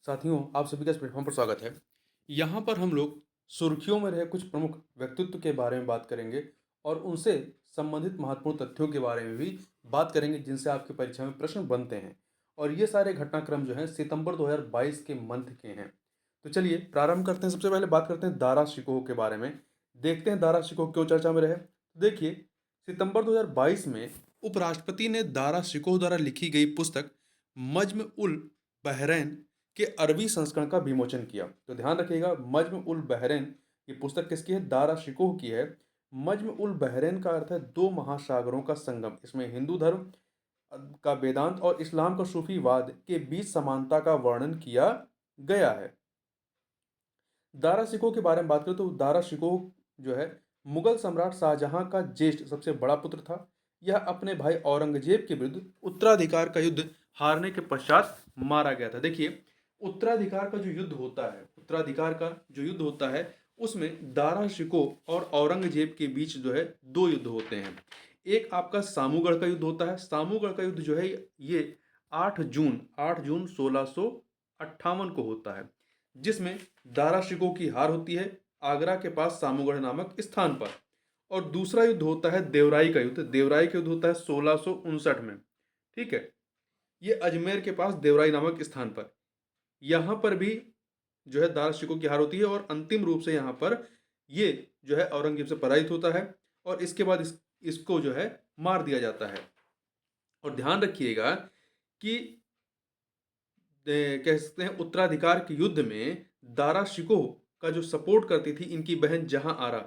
साथियों, आप सभी का इस प्लेटफॉर्म पर स्वागत है। यहाँ पर हम लोग सुर्खियों में रहे कुछ प्रमुख व्यक्तित्व के बारे में बात करेंगे और उनसे संबंधित महत्वपूर्ण तथ्यों के बारे में भी बात करेंगे जिनसे आपकी परीक्षा में प्रश्न बनते हैं। और ये सारे घटनाक्रम जो हैं सितंबर 2022 के मंथ के हैं। तो चलिए प्रारंभ करते हैं। सबसे पहले बात करते हैं दारा शिकोह के बारे में। देखते हैं दारा शिकोह क्यों चर्चा में रहे। देखिए, सितंबर 2022 में उपराष्ट्रपति ने दारा शिकोह द्वारा लिखी गई पुस्तक मज्म उल बहरैन के अरबी संस्करण का विमोचन किया। तो ध्यान रखिएगा, मज्म उल बहरैन ये पुस्तक किसकी है? दारा शिकोह की है। मज्म उल बहरैन का अर्थ है दो महासागरों का संगम। इसमें हिंदू धर्म का वेदांत और इस्लाम का सूफीवाद के बीच समानता का वर्णन किया गया है। दारा शिकोह के बारे में बात करें तो दारा शिकोह जो है मुगल सम्राट शाहजहां का ज्येष्ठ सबसे बड़ा पुत्र था। यह अपने भाई औरंगजेब के विरुद्ध उत्तराधिकार का युद्ध हारने के पश्चात मारा गया था। देखिए, उत्तराधिकार का जो युद्ध होता है उसमें दारा शिकोह और औरंगजेब के बीच जो है दो युद्ध होते हैं। एक आपका सामूगढ़ का युद्ध होता है। सामूगढ़ का युद्ध जो है ये 8 जून 1658 को होता है, जिसमें दारा शिकोह की हार होती है आगरा के पास सामूगढ़ नामक स्थान पर। और दूसरा युद्ध होता है देवराई का युद्ध। देवराई का युद्ध होता है 1659 में। ठीक है, ये अजमेर के पास देवराई नामक स्थान पर। यहाँ पर भी जो है दारा शिकोह की हार होती है और अंतिम रूप से यहाँ पर ये जो है औरंगजेब से पराजित होता है और इसके बाद इसको जो है मार दिया जाता है। और ध्यान रखिएगा कि कह सकते हैं उत्तराधिकार के युद्ध में दारा शिकोह का जो सपोर्ट करती थी इनकी बहन जहां आरा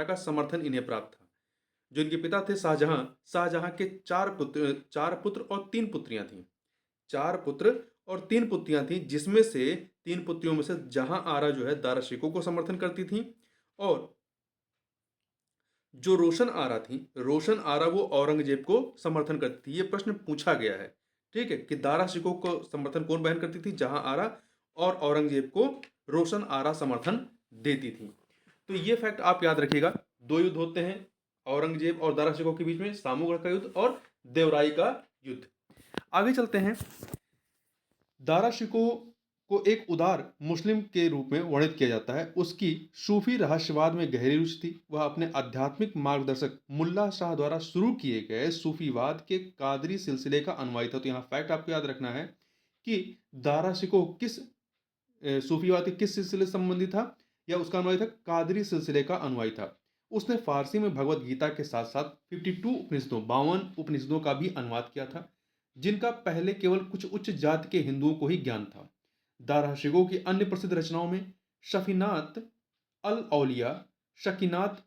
का समर्थन इन्हें प्राप्त था। जो इनके पिता थे शाहजहां, शाहजहां के चार पुत्र और तीन पुत्रियां थीं। चार पुत्र और तीन पुत्रियां थीं, जिसमें से तीन पुत्रियों में से जहां आरा जो है दारा शिकोह को समर्थन करती थी और जो रोशन आरा वो औरंगजेब को समर्थन करती थी। ये प्रश्न पूछा गया है, ठीक है, कि दारा शिकोह को समर्थन कौन बहन करती थी? जहां आरा। और औरंगजेब को रोशन आरा समर्थन देती थी। तो ये फैक्ट आप याद रखिएगा। दो युद्ध होते हैं औरंगजेब और दारा शिकोह के बीच में, सामूगढ़ का युद्ध और देवराई का युद्ध। आगे चलते हैं। दारा शिकोह को एक उदार मुस्लिम के रूप में वर्णित किया जाता है। उसकी सूफी रहस्यवाद में गहरी रुचि थी। वह अपने आध्यात्मिक मार्गदर्शक मुल्ला शाह द्वारा शुरू किए गए सूफीवाद के कादरी सिलसिले का अनुयायी था। तो यहाँ फैक्ट आपको याद रखना है कि दारा शिकोह किस सूफीवाद के किस सिलसिले से संबंधित था या उसका अनुयायी था? कादरी सिलसिले का अनुयायी था। उसने फारसी में भगवत गीता के साथ साथ 52 उपनिषदों का भी अनुवाद किया था, जिनका पहले केवल कुछ उच्च जाति के हिंदुओं को ही ज्ञान था। दारा शिकोह की अन्य प्रसिद्ध रचनाओं में शफीनात अल औलिया, शकीनात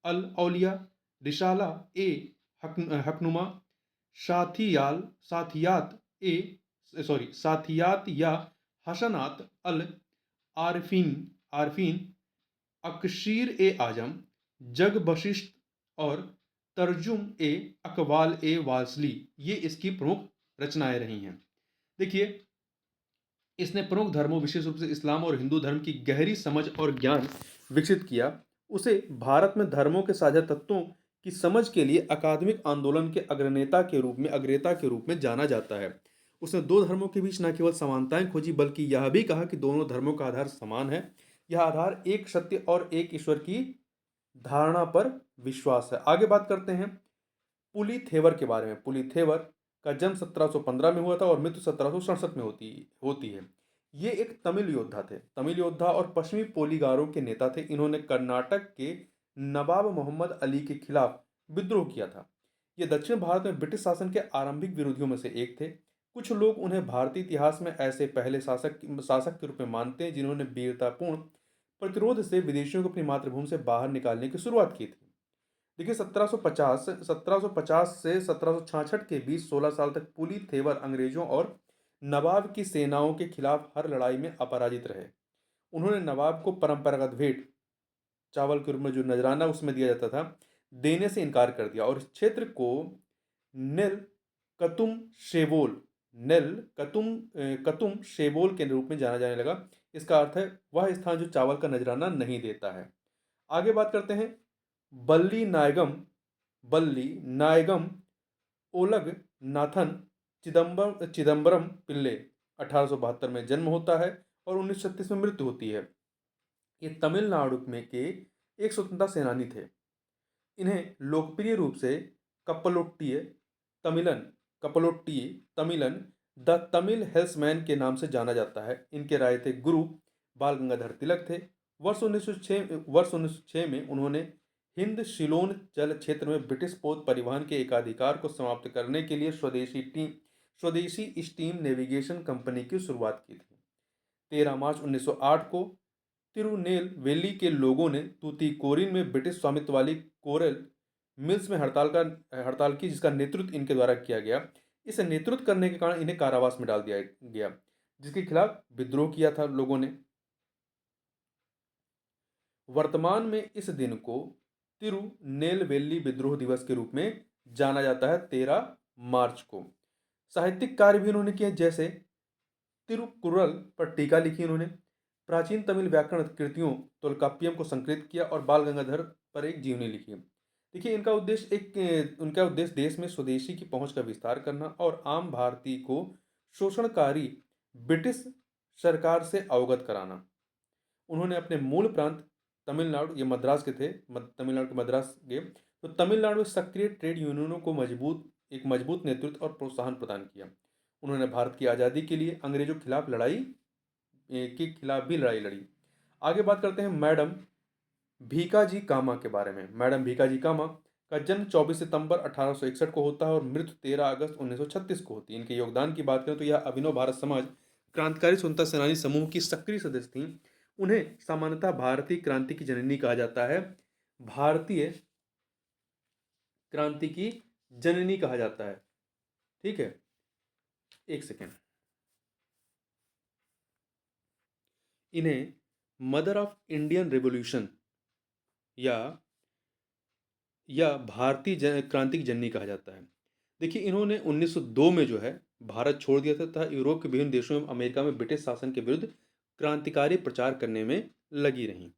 अल औलिया, रिसाला ए हकनुमा, साथियात ए साथियात या हसनात अल आरफीन आरफीन, अकशीर ए आजम, जग बशिष्ट और तरजुम ए अकवाल ए वासली, ये इसकी प्रमुख रचनाएं रही हैं। देखिए, इसने प्रमुख धर्मों विशेष रूप से इस्लाम और हिंदू धर्म की गहरी समझ और ज्ञान विकसित किया। उसे भारत में धर्मों के साझा तत्वों की समझ के लिए अकादमिक आंदोलन के अग्रनेता के रूप में जाना जाता है। उसने दो धर्मों के बीच न केवल समानताएं खोजी बल्कि यह भी कहा कि दोनों धर्मों का आधार समान है। यह आधार एक सत्य और एक ईश्वर की धारणा पर विश्वास है। आगे बात करते हैं पुलिथेवर के बारे में। पुलिथेवर का जन्म 1715 में हुआ था और मृत्यु 1767 में होती है। ये एक तमिल योद्धा और पश्चिमी पोलीगारों के नेता थे। इन्होंने कर्नाटक के नवाब मोहम्मद अली के खिलाफ विद्रोह किया था। ये दक्षिण भारत में ब्रिटिश शासन के आरंभिक विरोधियों में से एक थे। कुछ लोग उन्हें भारतीय इतिहास में ऐसे पहले शासक के रूप में मानते हैं जिन्होंने वीरतापूर्ण प्रतिरोध से विदेशियों को अपनी मातृभूमि से बाहर निकालने की शुरुआत की थी। देखिए, 1750 से 1766 के बीच 16 साल तक पुलिथेवर अंग्रेजों और नवाब की सेनाओं के खिलाफ हर लड़ाई में अपराजित रहे। उन्होंने नवाब को परंपरागत भेंट चावल के रूप में जो नजराना उसमें दिया जाता था देने से इनकार कर दिया और इस क्षेत्र को नेल कतुम शेबोल नेल कतुम शेबोल के रूप में जाना जाने लगा। इसका अर्थ है वह स्थान जो चावल का नजराना नहीं देता है। आगे बात करते हैं बल्ली नायगम ओलग नाथन चिदम्बरम पिल्ले। 1872 में जन्म होता है और 1936 में मृत्यु होती है। ये तमिलनाडु में के एक स्वतंत्रता सेनानी थे। इन्हें लोकप्रिय रूप से कप्पलोट्टिय तमिलन कप्पलोट्टिय तमिलन द तमिल हेल्समैन के नाम से जाना जाता है। इनके राजनीतिक गुरु बाल गंगाधर तिलक थे। वर्ष 1906 में उन्होंने हिंद शिलोन जल क्षेत्र में ब्रिटिश पोत परिवहन के एकाधिकार को समाप्त करने के लिए स्वदेशी स्टीम नेविगेशन कंपनी की शुरुआत की थी। 13 मार्च 1908 को तिरुनेलवेली के लोगों ने तूतीकोरिन में ब्रिटिश स्वामित्व वाली कोरल मिल्स में हड़ताल की, जिसका नेतृत्व इनके द्वारा किया गया। इसे नेतृत्व करने के कारण इन्हें कारावास में डाल दिया गया, जिसके खिलाफ विद्रोह किया था लोगों ने। वर्तमान में इस दिन को तिरुनेलवेली विद्रोह दिवस के रूप में जाना जाता है, 13 मार्च को। साहित्यिक कार्य भी उन्होंने किए, जैसे तिरुकुरल पर टीका लिखी उन्होंने, प्राचीन तमिल व्याकरण कृतियों तोल्काप्पियम को संकलित किया और बाल गंगाधर पर एक जीवनी लिखी। देखिए, उनका उद्देश्य देश में स्वदेशी की पहुंच का विस्तार करना और आम भारतीय को शोषणकारी ब्रिटिश सरकार से अवगत कराना। उन्होंने अपने मूल प्रांत तमिलनाडु, ये मद्रास के थे, तमिलनाडु के मद्रास के, तो तमिलनाडु में सक्रिय ट्रेड यूनियनों को एक मजबूत नेतृत्व और प्रोत्साहन प्रदान किया। उन्होंने भारत की आज़ादी के लिए अंग्रेजों के खिलाफ भी लड़ाई लड़ी। आगे बात करते हैं मैडम भीकाजी कामा के बारे में। मैडम भीकाजी कामा का जन्म 24 सितंबर 1861 को होता है और मृत्यु 13 अगस्त 1936 को होती है। इनके योगदान की बात करें तो यह अभिनव भारत समाज क्रांतिकारी स्वतंत्रता सेनानी समूह की सक्रिय सदस्य थी। उन्हें सामान्यतः भारतीय क्रांति की जननी कहा जाता है। भारतीय क्रांति की जननी कहा जाता है। ठीक है, एक सेकेंड। इन्हें मदर ऑफ इंडियन रेवोल्यूशन या भारतीय क्रांति की जननी कहा जाता है। देखिए, इन्होंने 1902 में जो है भारत छोड़ दिया था तथा यूरोप के विभिन्न देशों में अमेरिका में ब्रिटिश शासन के विरुद्ध क्रांतिकारी प्रचार करने में लगी रहीं।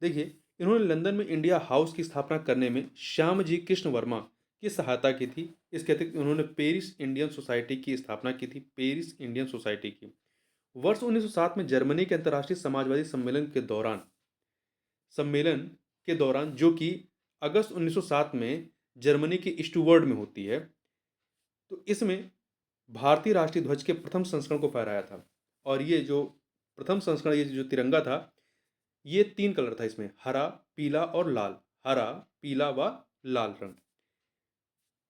देखिए, इन्होंने लंदन में इंडिया हाउस की स्थापना करने में श्यामजी कृष्ण वर्मा की सहायता की थी। इसके अतिरिक्त उन्होंने पेरिस इंडियन सोसाइटी की स्थापना की थी, पेरिस इंडियन सोसाइटी की। वर्ष 1907 में जर्मनी के अंतर्राष्ट्रीय समाजवादी सम्मेलन के दौरान जो कि अगस्त 1907 में जर्मनी के स्टुवर्ड में होती है, तो इसमें भारतीय राष्ट्रीय ध्वज के प्रथम संस्करण को फहराया था। और ये जो प्रथम संस्करण, ये जो तिरंगा था, ये 3 कलर था इसमें, हरा, पीला और लाल। हरा, पीला व लाल रंग।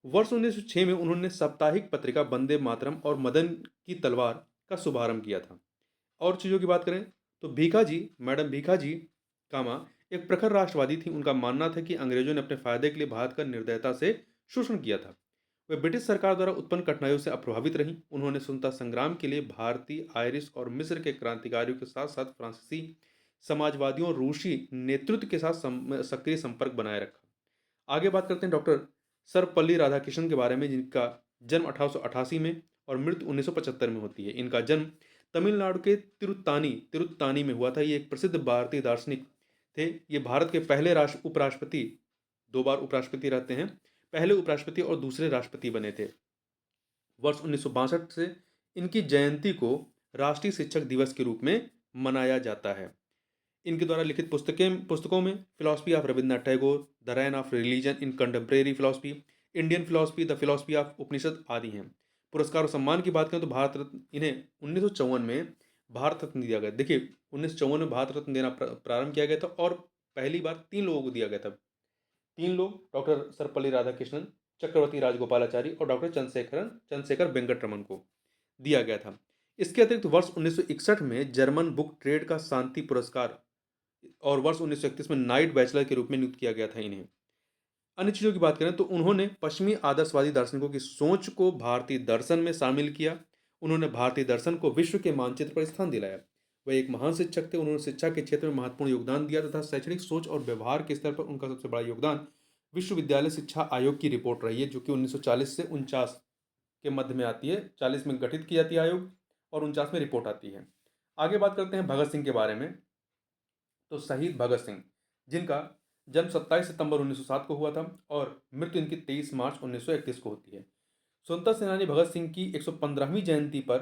वर्ष 1906 में उन्होंने साप्ताहिक पत्रिका वंदे मातरम और मदन की तलवार का शुभारंभ किया था। और चीज़ों की बात करें तो मैडम भीखाजी कामा एक प्रखर राष्ट्रवादी थी। उनका मानना था कि अंग्रेजों ने अपने फायदे के लिए भारत का निर्दयता से शोषण किया था। वे ब्रिटिश सरकार द्वारा उत्पन्न कठिनाइयों से अप्रभावित रहीं। उन्होंने स्वतंत्रता संग्राम के लिए भारतीय, आयरिश और मिस्र के क्रांतिकारियों के साथ साथ फ्रांसीसी समाजवादियों और रूसी नेतृत्व के साथ सक्रिय संपर्क बनाए रखा। आगे बात करते हैं डॉक्टर सर्वपल्ली राधाकृष्णन के बारे में, जिनका जन्म 1888 में और मृत्यु 1975 में होती है। इनका जन्म तमिलनाडु के तिरुत्तानी में हुआ था। ये एक प्रसिद्ध भारतीय दार्शनिक थे। ये भारत के पहले उपराष्ट्रपति, 2 बार उपराष्ट्रपति रहते हैं, पहले उपराष्ट्रपति और दूसरे राष्ट्रपति बने थे। वर्ष 1962 से इनकी जयंती को राष्ट्रीय शिक्षक दिवस के रूप में मनाया जाता है। इनके द्वारा लिखित पुस्तकों में philosophy of Rabindranath Tagore, the reign of religion in contemporary philosophy, Indian philosophy, the philosophy of Upanishad आदि हैं। पुरस्कार और सम्मान की बात करें तो भारत रत्न इन्हें 1954 में भारत रत्न दिया गया। देखिए, 1954 में भारत रत्न देना प्रारंभ किया गया था और पहली बार 3 लोगों को दिया गया था। 3 लोग, डॉक्टर सर्वपल्ली राधाकृष्णन, चक्रवर्ती राजगोपालाचारी और डॉक्टर चंद्रशेखर वेंकटरमन को दिया गया था। इसके अतिरिक्त वर्ष 1961 में जर्मन बुक ट्रेड का शांति पुरस्कार और वर्ष 1931 में नाइट बैचलर के रूप में नियुक्त किया गया था इन्हें। अन्य चीज़ों की बात करें तो उन्होंने पश्चिमी आदर्शवादी दार्शनिकों की सोच को भारतीय दर्शन में शामिल किया। उन्होंने भारतीय दर्शन को विश्व के मानचित्र पर स्थान दिलाया। वह एक महान शिक्षक थे। उन्होंने शिक्षा के क्षेत्र में महत्वपूर्ण योगदान दिया तथा शैक्षणिक सोच और व्यवहार के स्तर पर उनका सबसे बड़ा योगदान विश्वविद्यालय शिक्षा आयोग की रिपोर्ट रही है, जो कि 1940 से 49 के मध्य में आती है। 40 में गठित की जाती है आयोग और 49 में रिपोर्ट आती है। आगे बात करते हैं भगत सिंह के बारे में। तो शहीद भगत सिंह, जिनका जन्म 27 सितंबर 1907 को हुआ था और मृत्यु इनकी 23 मार्च 1931 को होती है। स्वतंत्रता सेनानी भगत सिंह की 115वीं जयंती पर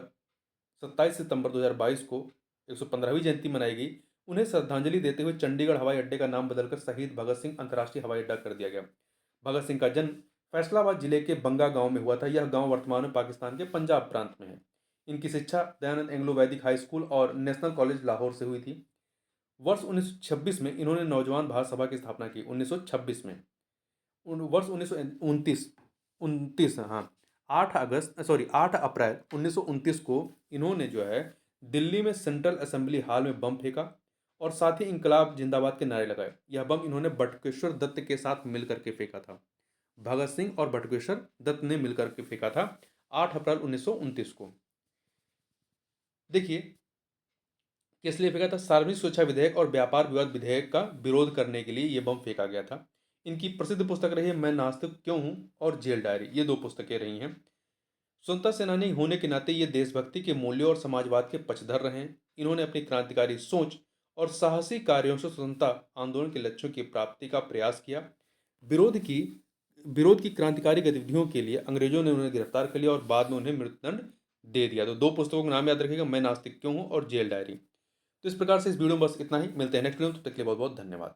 27 सितंबर 2022 को 115वीं जयंती मनाई गई। उन्हें श्रद्धांजलि देते हुए चंडीगढ़ हवाई अड्डे का नाम बदलकर शहीद भगत सिंह अंतर्राष्ट्रीय हवाई अड्डा कर दिया गया। भगत सिंह का जन्म फैसलाबाद जिले के बंगा गांव में हुआ था। यह गांव वर्तमान में पाकिस्तान के पंजाब प्रांत में है। इनकी शिक्षा दयानंद एंग्लो वैदिक हाई स्कूल और नेशनल कॉलेज लाहौर से हुई थी। वर्ष 1926 में इन्होंने नौजवान भारत सभा की स्थापना की। 1926 में वर्ष 1929 हाँ 8 अप्रैल 1929 को इन्होंने जो है दिल्ली में सेंट्रल असेंबली हॉल में बम फेंका और साथ ही इंकलाब जिंदाबाद के नारे लगाए। यह बम इन्होंने बटुकेश्वर दत्त के साथ मिलकर के फेंका था। भगत सिंह और बटुकेश्वर दत्त ने मिलकर के फेंका था 8 अप्रैल 1929 को। देखिए किस लिए फेंका था? सार्वजनिक सुरक्षा विधेयक और व्यापार विवाद विधेयक का विरोध करने के लिए यह बम फेंका गया था। इनकी प्रसिद्ध पुस्तक रही है मैं नास्तिक क्यों हूं और जेल डायरी। ये दो पुस्तकें रही हैं। स्वतंत्रता सेनानी होने के नाते ये देशभक्ति के मूल्यों और समाजवाद के पक्षधर रहे हैं। इन्होंने अपनी क्रांतिकारी सोच और साहसी कार्यों से स्वतंत्रता आंदोलन के लक्ष्यों की प्राप्ति का प्रयास किया। विरोध की विरोध की क्रांतिकारी गतिविधियों के लिए अंग्रेजों ने उन्हें गिरफ्तार कर लिया और बाद में उन्हें मृत्युदंड दे दिया। तो दो पुस्तकों का नाम याद रखिएगा, मैं नास्तिक क्यों हूं और जेल डायरी। तो इस प्रकार से इस वीडियो में बस इतना ही। मिलते हैं नेक्स्ट वीडियो में, तब तक के लिए बहुत बहुत धन्यवाद।